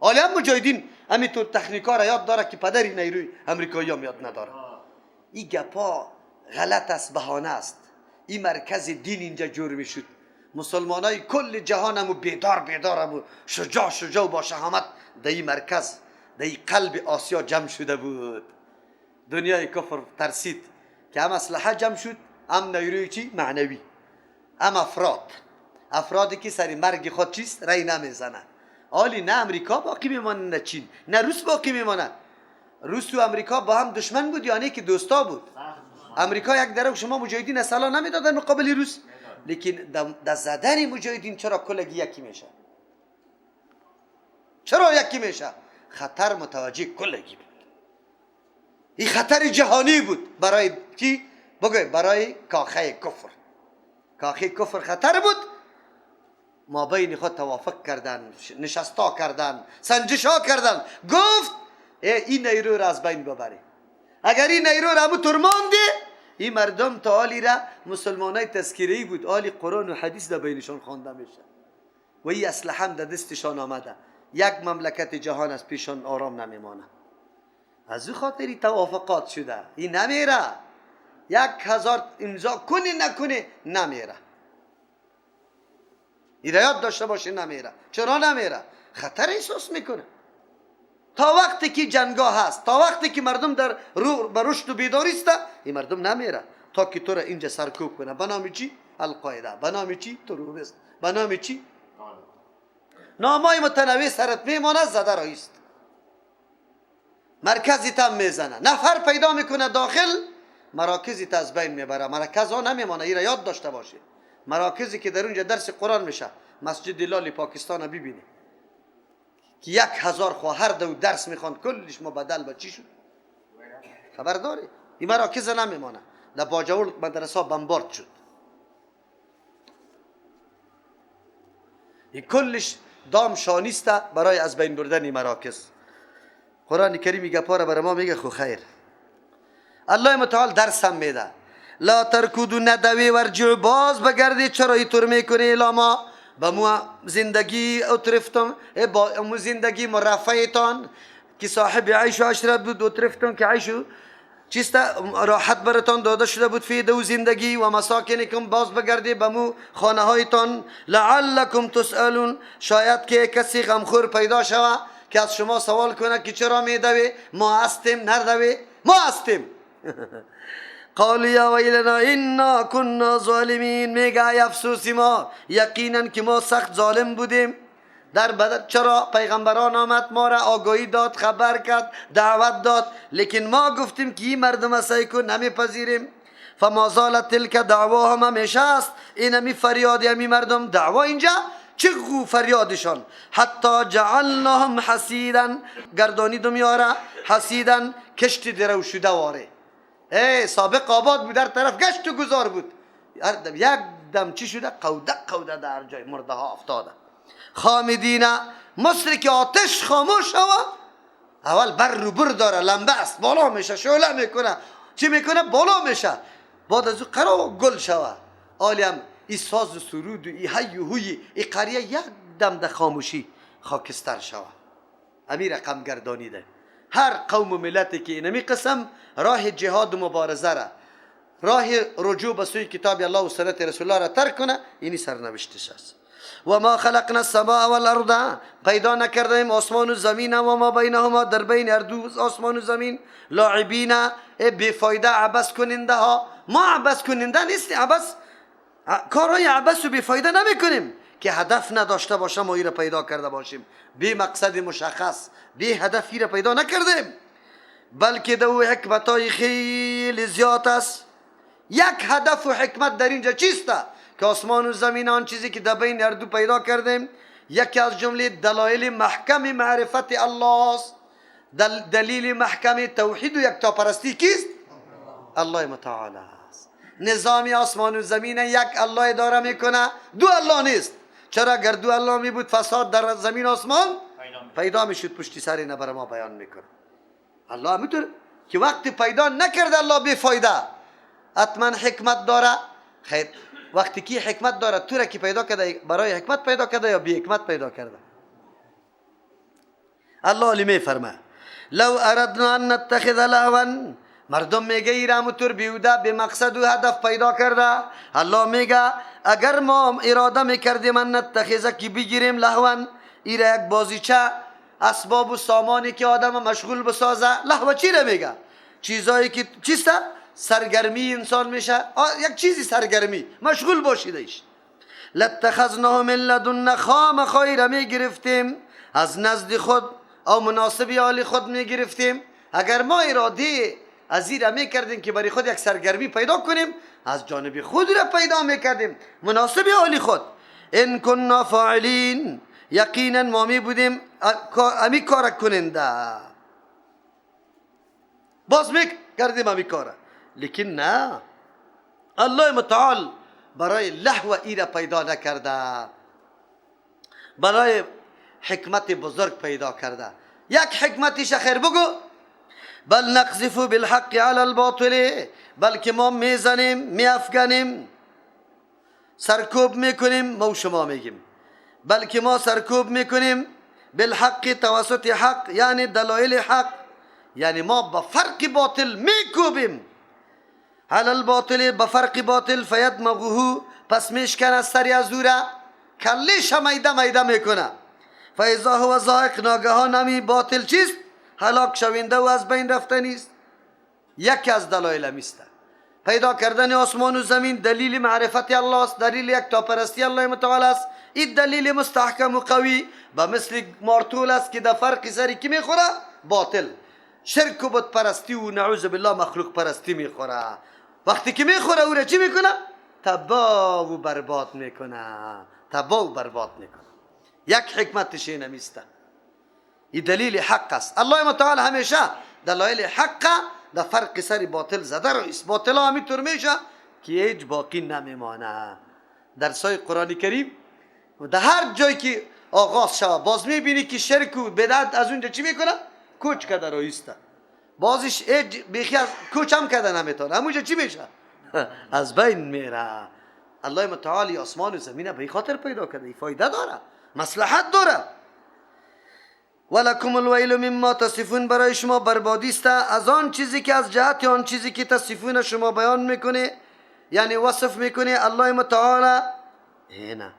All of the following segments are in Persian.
حالا هم مجاهدین همینطور تکنیکا را یاد داره که پدری نیروی امریکایی هم یاد نداره. این گپا غلط است، بهانه است. این مرکز دین اینجا جور میشد، مسلمانای کل جهان هم بیدار هم شجاع و با شهامت در این مرکز، در این قلب آسیا جمع شده بود. دنیای کفر ترسید که هم اسلحه جمع شد، هم نیروی چی؟ معنوی، هم افرادی که سری مرگ خود چیست؟ رای نمیزنن. حالی نه امریکا باقی میمانه، نه چین، نه روس باقی میمانه. روس و امریکا با هم دشمن بود یا نه که دوستا بود؟ امریکا یک درک شما مجاهدین اصلا نمیدادن مقابل روس، لیکن در زدن مجاهدین چرا کلگی یکی میشه؟ چرا یکی میشه؟ خطر متوجه کلگی بود. این خطر جهانی بود. برای چی؟ بگوی برای کاخه کفر. کاخه کفر خطر بود. ما بین خود توافق کردن، نشستا کردن، سنجشا کردن، گفت این نیرو را از بین ببری. اگر این نیرو را همونطور مانده، این مردم تا حالی را مسلمانای تذکیری بود، حالی قرآن و حدیث در بینشان خوانده میشه و این اسلحه هم در دستشان آمده. یک مملکت جهان از پیشان آرام نمیمانه. از او خاطری توافقات شده. این نمیره. 1000 امضا کنی نکنی نمیره. این یاد داشته باشه، نمیره. چرا نمیره؟ خطر احساس میکنه. تا وقتی که جنگاه هست، تا وقتی که مردم در رشد و بیداری است، این مردم نمیره تا که تو را اینجا سرکوب کنه. به نام چی؟ القاعده. به نام چی؟ تروریست. به نام چی؟ نامای متنوع سرت میمانه، زده رایست. مرکزی تم میزنه، نفر پیدا میکنه داخل، مراکزی تا از بین میبره. مرکز ها نمیمانه. این را یاد داشته باشه. مراکزی که در اونجا درس قرآن میشه، مسجد لالی پاکستان ببینی که 1000 خواهر دو درس میخوان، کلش مبدل به چی شد؟ خبر داری؟ این مراکز نمیمانه. در باجوړ مدرسه بمبارد شد. این کلش دام شانیست برای از بین بردن این مراکز. قرآن کریم میگه پاره برای ما میگه خو خیر. الله متعال درس هم میده. لا ترکودو ندوی ورجع، باز بگردی چرا اینطور میکنی؟ الا ما با مو زندگی اترفتم، با مو زندگی مرفعتان که صاحب عیش و عشرت بود، اترفتم که عیش چیست راحت براتان داده شده بود، فی دو زندگی و مساکنکم، باز بگردی به مو خانه هایتان. لعلکم تسالون، شاید که کسی غمخور پیدا شود که از شما سوال کنه که چرا میدوی؟ ما هستیم نردوی؟ ما هستیم. قالوا یا ویلنا انا كنا ظالمین، میگه ای افسوسی ما، یقینا که ما سخت ظالم بودیم. در بدر چرا پیغمبران آمد، ما را آگاهی داد، خبر کرد، دعوت داد، لیکن ما گفتیم که این مردم سیکو نمیپذیریم. فما زالت تلک دعواهم، همیشه است این همی فریاد همی مردم. دعوا اینجا چه فریادشان؟ حتی جعلناهم حسیدا، گردانی دمیاره حسیدا، کشت درو شده واره. سابق آباد بود، در طرف گشت و گذار بود، یک دم چی شده؟ قوده در جای مرده ها افتاده. خامدین، مصر که آتش خاموش شود، اول بر رو بر داره، لمبه است، بالا میشه، شعله میکنه، چی میکنه؟ بالا میشه. بعد از او قرار گل شود. عالم ای ساز و سرود و ای هی و هوی ای قریه یک دم در خاموشی خاکستر شود. امیر رقم گردانیده. هر قوم و ملتی که اینمی قسم راه جهاد و مبارزه را، راه رجوع به سوی کتاب الله و سنت رسول الله را ترک کنه، اینی سرنوشتش است. و ما خلقنا السماء والارض، پیدا نکردیم آسمان و زمین و ما بینهما، در بین هر دو آسمان و زمین، لاعبین، بیفایده عبث کننده ها. ما عبث کننده نیستیم، کارهای عبث و بیفایده نمی کنیم که هدف نداشته باشه. ما این را پیدا کرده باشیم بی مقصد مشخص، بی هدفی را پیدا نکردیم، بلکه دو حکمتای خیلی زیاد است. یک هدف و حکمت در اینجا چیست؟ که آسمان و زمین، آن چیزی که در بین هر دو پیدا کردیم، یکی از جمله دلایل محکم معرفت الله است. دلیل محکم توحید و یکتاپرستی کیست؟ الله متعال است. نظام آسمان و زمین یک الله اداره میکنه، دو الله نیست. چرا؟ اگر دو الله می بود فساد در زمین آسمان پیدا میشد. پشتی سر اینه برای ما بیان میکنه. الله همینطور که وقتی پیدا نکرده الله بی فایده، حتما حکمت داره. خیر، وقتی که حکمت داره، تو را که پیدا کرده برای حکمت پیدا کرده یا بی حکمت پیدا کرده؟ الله علی میفرمه لو اردنا ان نتخذ لهوا، مردم میگه ایرام تر بیوده به مقصد و هدف پیدا کرده. الله میگه اگر ما اراده میکردیم ان نتخذه که بگیریم لهوا، ایره یک بازیچه اسباب و سامانی که آدم مشغول بسازه. لهو چی رو میگه؟ چیزایی که چیسته سرگرمی انسان میشه، یک چیزی سرگرمی مشغول باشیدش. لاتخذناه من لدن، خام خیر میگرفتیم از نزد خود او مناسب حال خود میگرفتیم. اگر ما اراده از این میکردیم که برای خود یک سرگرمی پیدا کنیم، از جانب خود را پیدا میکردیم مناسب حال خود. ان كنا فاعلین، یقینا ما می بودیم امی کار کننده، باز میکردیم امی کار. لیکن نه، الله متعال برای لهو ایره پیدا نکرده، برای حکمت بزرگ پیدا کرده. یک حکمتش خیر بگو، بل نقذف بالحق على الباطل، بلکه ما میزنیم میافگنیم سرکوب میکنیم. ما شما میگیم بلکه ما سرکوب میکنیم بالحق، توسط حق یعنی دلایل حق، یعنی ما با فرق باطل میکوبیم. على الباطل، بفرق باطل، فیدمغه، پس میشکنه سری از او را، کلیش میده میده میکنه. فاذا هو زاهق، ناگهان همی باطل چیست؟ هلاک شوینده و از بین رفته نیست. یکی از دلایل میسته پیدا کردن آسمان و زمین دلیل معرفت الله است، دلیل یک تاپرستی الله متعال است. این دلیل مستحکم و قوی به مثل مارتول است که در فرق سری کی میخوره؟ باطل، شرک و بت پرستی و نعوذ بالله مخلوق پرستی میخوره. وقتی که میخوره او را چی میکنه؟ تباه و برباد میکنه، تباه و برباد میکنه. یک حکمتش اینه میسته، این دلیل حق است. الله متعال همیشه دلایل حق در فرق سری باطل زده رو است. باطل ها همینطور میشه که هیچ باقی نمیمانه. در سای قرآن کریم در هر جایی که آغاز شود باز میبینی که شرک و بدعت از اونجا چی میکنه؟ کوچ کده رو ایسته، بازش بیخی از کوچ هم کده نمیتونه، همونجا چی میشه؟ از بین میره. الله متعال آسمان و زمین به خاطر پیدا کرده، فایده داره، مصلحت داره. ولکم الویل مما تصفون، برای شما بربادی است از آن چیزی که از جهت آن چیزی که تصفون شما بیان میکنه، یعنی وصف میکنه الله متعال. نه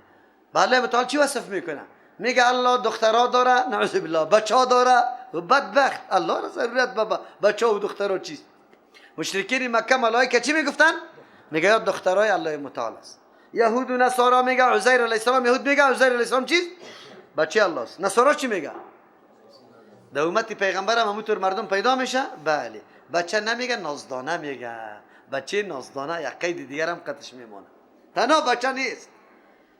الله متعال چی وصف میکنه؟ میگه الله دخترها داره، نعوذ بالله بچه ها داره، و بدبخت الله را ضرورت بابا بچه و دخترها چیست؟ مشرکین مکه ملائکه چی میگفتن؟ میگه یا دخترای الله متعال است. یهود و نصارا میگه عزیر علیه السلام، یهود میگه عزیر علیه السلام چیست؟ بچه الله است. نصارا چی میگه؟ در امت پیغمبر هم همونطور مردم پیدا میشه. بله، بچه نمیگه نازدانه میگه، بچه نازدانه یک قید دیگر هم قطش میمونه، تنها بچه نیست.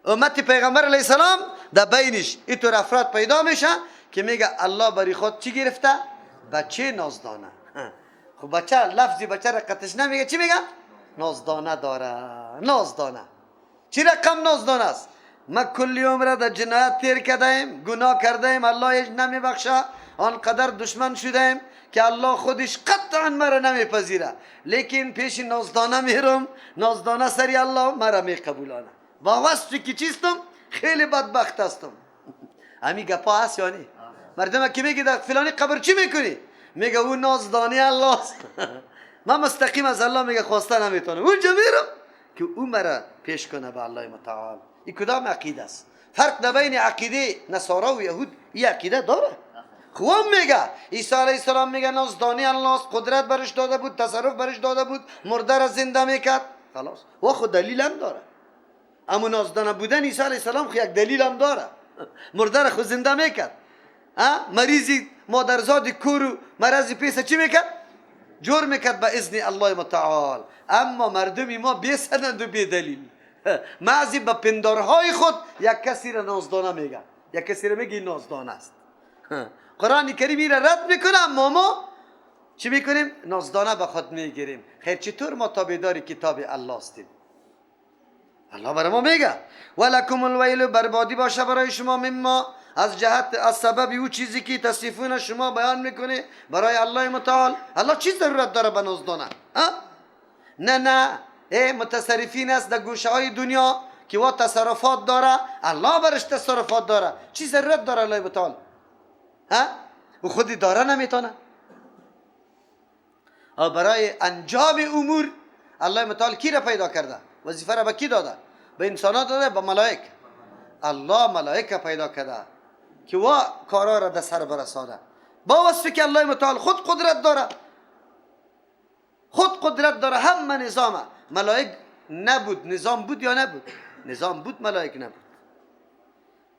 امت پیغمبر علیه السلام در بینش اینطور افراد پیدا میشه که میگه الله بری خود چی گرفته؟ بچه نازدانه. خب بچه لفظی بچه را قطش نمیگه، چی میگه؟ نازدانه داره. نازدانه چی رقم نازدانه است؟ ما کلی عمر در جنایت تیر کردیم، گناه کردیم، الله هیچ نمیبخشه، آنقدر دشمن شدیم که الله خودش قطعا مرا نمیپذیره، لیکن پیش نازدانه میرم، نازدانه سری الله مرا میقبولانه. با وصفی که چیستم؟ خیلی بدبخت هستم. همین گپا هست یا نه؟ مردم که میگه در فلانی قبر چی میکنی؟ میگه اون نازدانی الله است. من مستقیم از الله میگه خواسته نمیتونم، اونجا میرم که او مرا پیش کنه به الله متعال. این کدام عقیده است؟ فرق بین عقیده نصارا و یهود این عقیده داره. خوام میگه عیسی علیه السلام میگه نازدانی الله است، قدرت برش داده بود، تصرف برش داده بود، مرده را زنده میکرد، خلاص. و خود دلیل هم داره، اما نازدانه بودن عیسی علیه السلام خود یک دلیل هم داره، مرده را خود زنده میکرد. مریضی مادرزاد کورو مرضی پیسه چی میکرد؟ جور میکرد به اذن الله متعال. اما مردمی ما بی سند و بی دلیل معزی به پندارهای خود یک کسی را نازدانه میگه، یک کسی را میگه نازدانه است. قرآن کریم این را رد میکنه، اما ما چی میکنیم؟ نازدانه به خود میگیریم. خیر چطور ما تابعدار کتاب الله هستیم؟ الله برای ما میگه ولکم الویل، بربادی باشه برای شما، مما از جهت از سبب او چیزی که تصفون شما بیان میکنه برای الله متعال. الله چی ضرورت داره به نازدانه؟ نه متصرفین است در گوشه های دنیا که وا تصرفات داره، الله برش تصرفات داره، چی ضرورت داره الله متعال؟ او خودی داره نمیتونه. برای انجام امور الله متعال کی را پیدا کرده؟ وظیفه را به کی داده؟ به انسان ها داده؟ به ملائک؟ الله ملائکه پیدا کرده که وا کارا را در سر برسانه. با وصفی که الله متعال خود قدرت داره، خود قدرت داره. همه نظامه. ملائک نبود نظام بود یا نبود؟ نظام بود، ملائک نبود.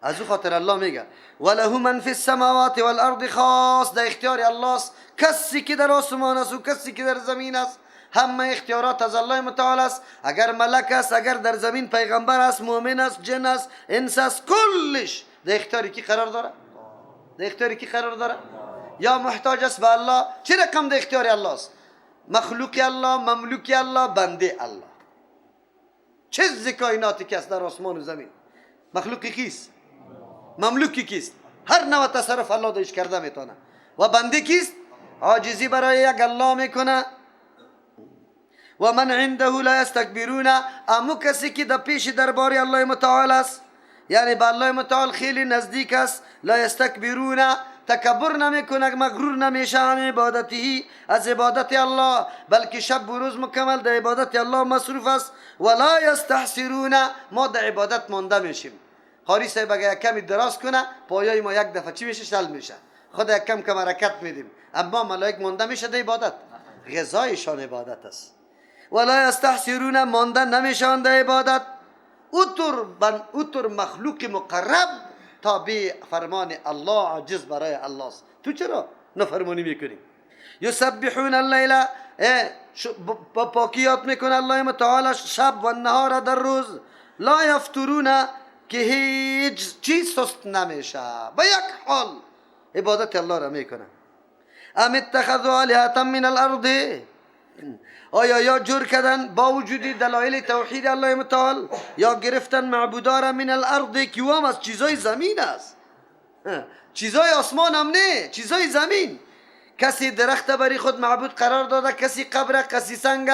از او خاطر الله میگه وله من فی السماوات والارض خاص، در اختیار الله است. کسی که در آسمان است و کسی که در زمین است، همه اختیارات از الله متعال است. اگر ملک است، اگر در زمین پیغمبر است، مؤمن است، جن است، انس است، کلش در اختیاری کی قرار داره؟ در اختیاری کی قرار داره؟ یا محتاج است به الله؟ چه رقم در اختیار الله است؟ مخلوق الله، مملوک الله، بنده الله. چیز کائناتی که است در آسمان و زمین مخلوقی کیست؟ مملوکی کیست؟ هر نوع تصرف الله دایش کرده میتونه. و بنده کیست؟ عاجزی برای یک الله میکنه. و من عنده لا یستکبرون، امو کسی که در پیش دربار الله متعال است، یعنی به الله متعال خیلی نزدیک است، لا یستکبرون، تکبر نمیکنه، مغرور نمیشه عن عبادته، از عبادت الله، بلکه شب و روز مکمل در عبادت الله مصروف است. ولا یستحسرون، ما در عبادت مانده میشیم. قاری صاحب اگه یک کمی دراز کنه پایای ما یک دفعه چی میشه؟ شل میشه. خود یک کم کم حرکت میدیم. اما ملائک مانده میشه در عبادت، غذایشان عبادت است. ولا یستحسرون، مانده نمیشن در عبادت. اوتر مخلوق مقرب تابع فرمان الله، عاجز برای الله است. تو چرا نفرمانی میکنی؟ یسبحون اللیل، پاکیات میکنه الله متعال شب و نهار در روز. لا یفترون، که هیچ چیز سست نمیشه، به یک حال عبادت الله را میکنه. ام اتخذوا آلهة من الارض، آیا یا جور کردن با وجود دلایل توحید الله متعال، یا گرفتن معبودار من الارض که هم از چیزای زمین است، چیزای آسمان هم نه، چیزای زمین. کسی درخت بری خود معبود قرار داده، کسی قبر، کسی سنگ،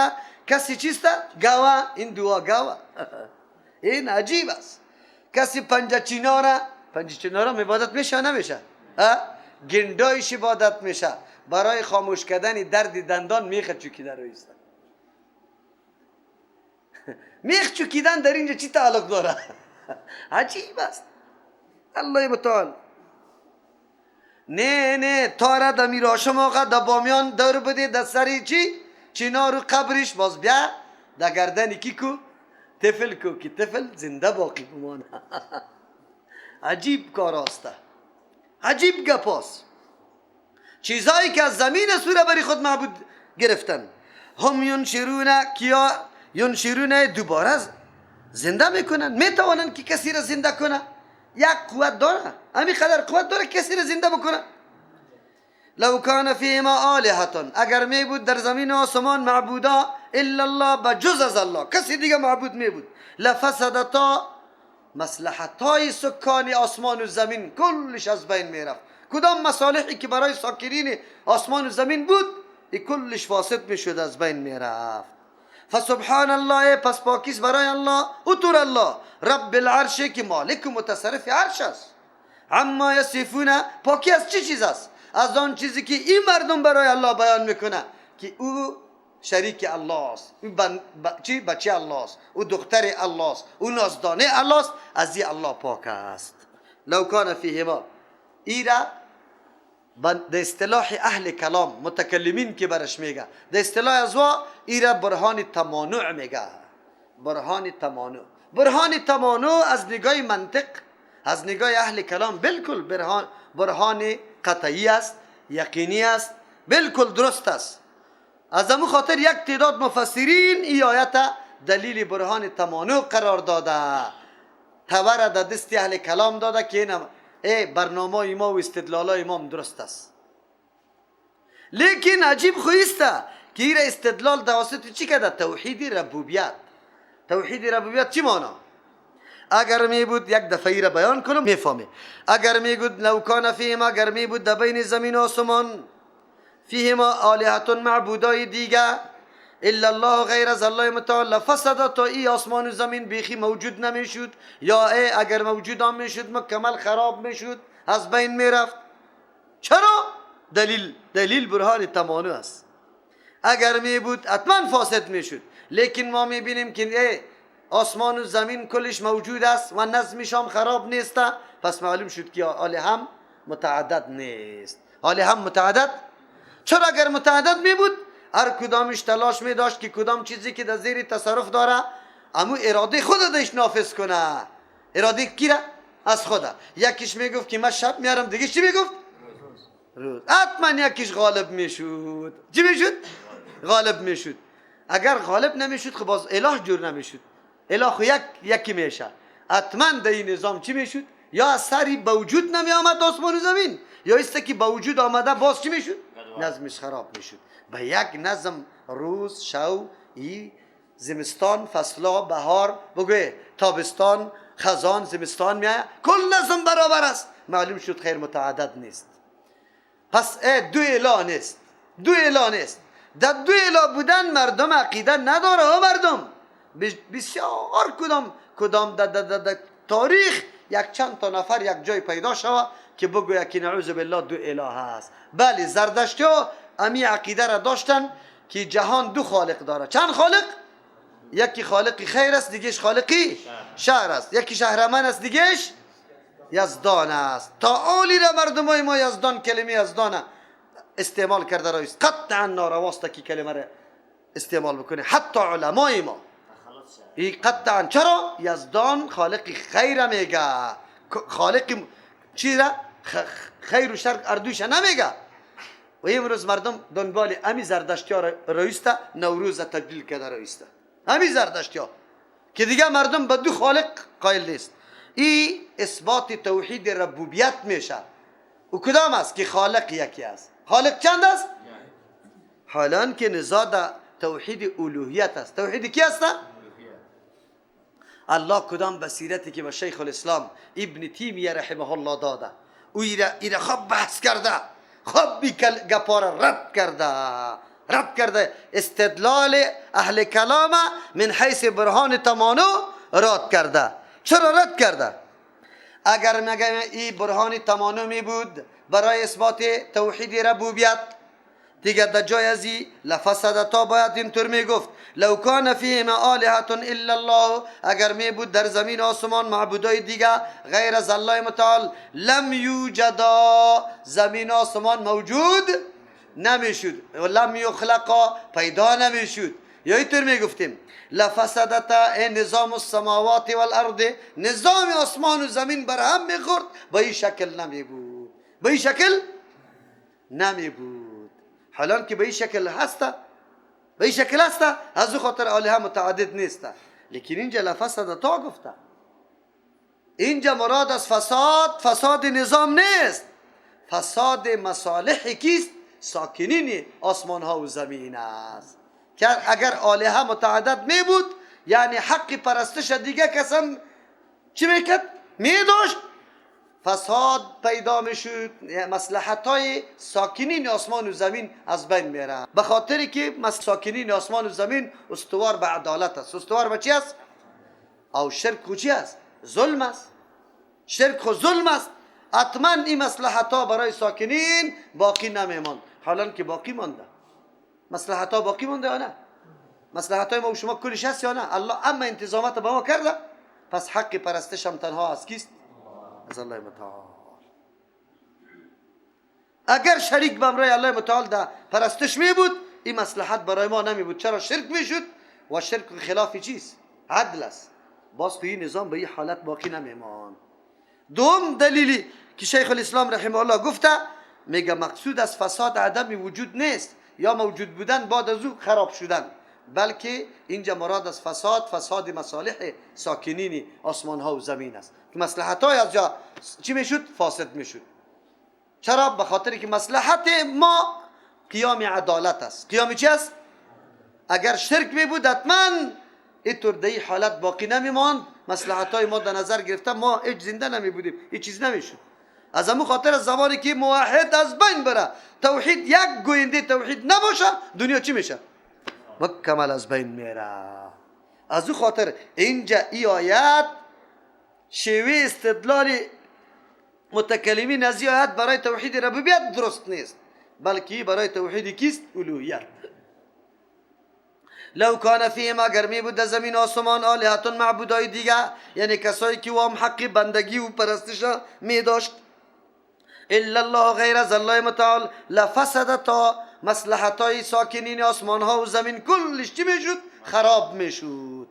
کسی چیسته گوه، این دعا گوه. این عجیب است. کسی پنجه چیناره عبادت میشه نمیشه؟ گندایش عبادت میشه. برای خاموش کردن درد دندان میخ چوکیدن رو ایستن. میخ چوکیدن در اینجا چی تعلق داره؟ عجیب است. الله متعال نه تاره در میراشم آقا در بامیان دور بده در سری چی؟ چینار و قبرش باز بیا در گردن کی کو؟ طفل کو، که طفل زنده باقی بمانه. عجیب کار است، عجیب گپاست. چیزایی که از زمین سوره بری خود معبود گرفتن. هم ینشرون، کیا ینشرون، دوباره زنده میکنن. میتوانن که کسی را زنده کنه؟ یک قوت داره، همین قدر قوت داره کسی را زنده بکنه. لو کان فیهما آلهة، اگر می بود در زمین و آسمان معبودا الا الله، بجز از الله کسی دیگه معبود می بود، لفسدتا، مصلحتای سکان آسمان و زمین کلش از بین می رفت. کدام مصالحی که برای ساکنین آسمان و زمین بود، این کلش فاسد می شد، از بین می رفت. فسبحان الله، پس پاکیز برای الله، اتر الله رب العرش، که مالک و متصرف عرش است. عما یصفون، پاکی از چه چیز است؟ از آن چیزی که این مردم برای الله بیان میکنه که او شریک الله است، او بچه الله است، او دختر الله است، او نازدانه الله است. از این الله پاک است. لو کان فیهما، ایرا در اصطلاح اهل کلام متکلمین که برش میگه، در اصطلاح ازوا ایرا برهان تمانع میگه. برهان تمانع از نگاه منطق، از نگاه اهل کلام بالکل برهان قطعی است، یقینی است، بالکل درست است. از همون خاطر یک تعداد مفسرین این آیت دلیل برهان تمانع قرار داده، تبر در دست اهل کلام داده که این برنامه ما و استدلال امام درست است. لیکن عجیب خویست که این استدلال توسط چی کرده؟ توحید ربوبیت. توحید ربوبیت چی مانا؟ اگر می بود یک دفعه را بیان کنم میفهمی. اگر می بود لو کان فیهما، اگر می بود در بین زمین و آسمان، فیهما آلهة، معبودای دیگه، الا الله، غیر از الله متعال، لفسدت، تا ای آسمان و زمین بیخی موجود نمیشد، یا اگر موجود هم میشد مکمل خراب میشد، از بین میرفت. چرا؟ دلیل برهان تمانو است. اگر می بود حتما فاسد می شد، لیکن ما می بینیم که آسمان و زمین کلش موجود است و نظمش هم خراب نیست، پس معلوم شد که آله هم متعدد نیست. آله هم متعدد، چرا اگر متعدد می بود هر کدامش تلاش می داشت که کدام چیزی که در زیر تصرف داره امو اراده خود داشت نافذ کنه. اراده کی را؟ از خدا. یکیش می گفت که من شب میارم، دیگه چی می گفت؟ روز. حتما یکیش غالب می شد. چی می شد؟ غالب می شد. اگر غالب نمی شد خب باز اله جور نمی شد. اله خو یکی میشه. حتما در این نظام چی می شد؟ یا از سری با وجود نمی آمد آسمان و زمین، یا است که با وجود آمده باز چی می شد؟ نظمش خراب می شد. به یک نظم روز شو زمستان فصلا بهار بگوی تابستان خزان زمستان میاد کل نظم برابر است. معلوم شد خیر متعدد نیست. پس دو اله نیست. دو اله نیست. در دو اله بودن مردم عقیده نداره. و مردم بسیار کدام در تاریخ یک چند تا نفر یک جای پیدا شود که بگوید که نعوذ بالله دو اله هست. بله زردشتی ها امی عقیده را داشتن که جهان دو خالق داره. چند خالق؟ یکی خالقی خیر است، دیگهش خالقی شر است. یکی شهرمن است، دیگهش یزدان است. تا اولی را مردمای ما یزدان، کلمه یزدان استعمال کرده رایست. قطعا نارواست که کلمه را استعمال بکنه. حتی علمای ما ای قطعا. چرا؟ یزدان خالق خیر میگه. خالق چی را؟ خیر و شر اردوش نمیگه. و امروز مردم دنبال امی زردشتی ها رایسته، نوروز تبدیل کرده رایسته. امی زردشتی ها که دیگه مردم به دو خالق قائل نیست. این اثبات توحید ربوبیت میشه. و کدام است که خالق یکی است؟ خالق چند است؟ حالان که نزاد توحید الوهیت است. توحید کی است؟ الله کدام بصیرتی که به شیخ الاسلام ابن تیمیه رحمه الله داده، او ایره خوب بحث کرده، خوب بی گپارا رد کرده استدلال اهل کلام من حیث برهان تمانو رد کرده. چرا رد کرده؟ اگر مگه این برهان تمانو می بود برای اثبات توحید ربوبیت، دیگر در جای ازی لفسدتا باید اینطور می گفت لو کان فیهما آلهة الا الله، اگر می بود در زمین آسمان معبودای دیگر غیر از الله متعال لم یوجدا، زمین آسمان موجود نمیشد و لم یخلقا پیدا نمیشد. یا اینطور می گفتیم لفسدتا نظام السماوات والارض، نظام آسمان و زمین بر هم میخورد، با این شکل نمی بود. با این شکل نمی بود. حالان که به این شکل هسته، به این شکل هسته، از او خاطر آلهه متعدد نیسته. لیکن اینجا لفسدتا گفته. اینجا مراد از فساد نظام نیست. فساد مصالح کیست؟ ساکنین آسمان ها و زمین است. که اگر آلهه متعدد می بود یعنی حق پرستش دیگه کسم چی میکرد؟ می داشت فساد پیدا میشد، مصلحت های ساکنین آسمان و زمین از بین میره. به خاطری که ساکنین آسمان و زمین استوار به عدالت است. استوار به چی است؟ او شرک و چی است؟ ظلم است. شرک و ظلم است. حتما این مصلحت ها برای ساکنین باقی نمیماند. حالا که باقی مانده، مصلحت ها باقی مانده یا نه؟ مصلحت های ما و شما کلش هست یا نه؟ الله اما انتظامات با ما کرده، پس حق پرستش هم تنها از کیست؟ از الله متعال. اگر شریک به امرای الله متعال در پرستش می بود این مصلحت برای ما نمی بود. چرا؟ شرک می شد و شرک خلاف چیست؟ عدل است. باز توی نظام به این حالت باقی نمیمان. دوم دلیلی که شیخ الاسلام رحمه الله گفته، میگه مقصود از فساد عدم وجود نیست یا موجود بودن بعد از او خراب شدن، بلکه اینجا مراد از فساد مصالح ساکنین آسمان ها و زمین است که مصلحت های از جا چی میشد؟ فاسد میشد. چرا؟ به خاطر که مصلحت ما قیام عدالت است. قیام چی است؟ اگر شرک می بود حتما اینطور در این حالت باقی نمیماند. مصلحت های ما در نظر گرفته ما هیچ زنده نمی بودیم، هیچ چیز نمیشد. از همون خاطر از زمانی که موحد از بین بره، توحید یک گوینده توحید نباشه، دنیا چی میشه؟ مکمل از بین میره. از اون خاطر اینجا ای آیت شیوه استدلال متکلمین از این آیت برای توحید ربوبیت درست نیست. بلکه برای توحید کیست؟ الوهیت. لو کان فیهما گرمی بود در زمین آسمان آلهتون معبودای دیگه، یعنی کسایی که هم حق بندگی و پرستش می داشت، الا الله غیر از الله متعال لفسدتا، مصلحتای ساکنین آسمان ها و زمین کلش چی میشد؟ خراب میشد.